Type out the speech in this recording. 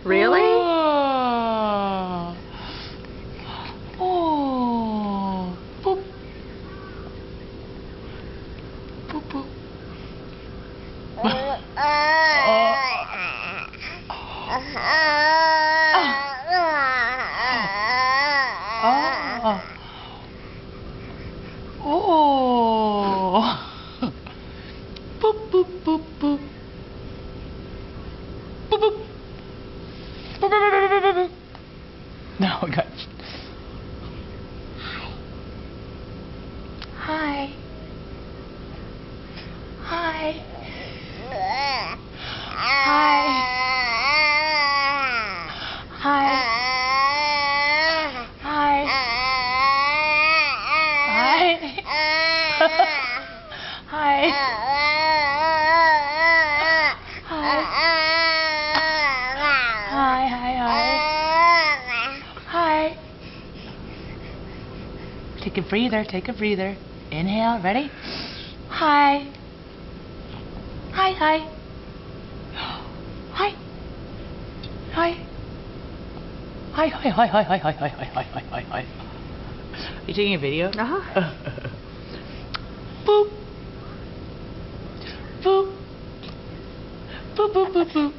Really? Oh. Boop. Boop, boop. Oh. Boop, boop, boop, boop. Boop, boop. Boop, boop, boop, boop, boop, boop. No, I got. Hi. Hi. Hi. Hi. Hi. Hi. Hi. Hi, hi, hi. Hi. Take a breather, take a breather. Inhale, ready? Hi. Hi, hi. Hi. Hi. Hi, hi, hi, hi, hi, hi, hi, hi, hi, hi, hi, hi. Are you taking a video? Uh-huh. Boop. Boop. Boop, boop, boop, boop.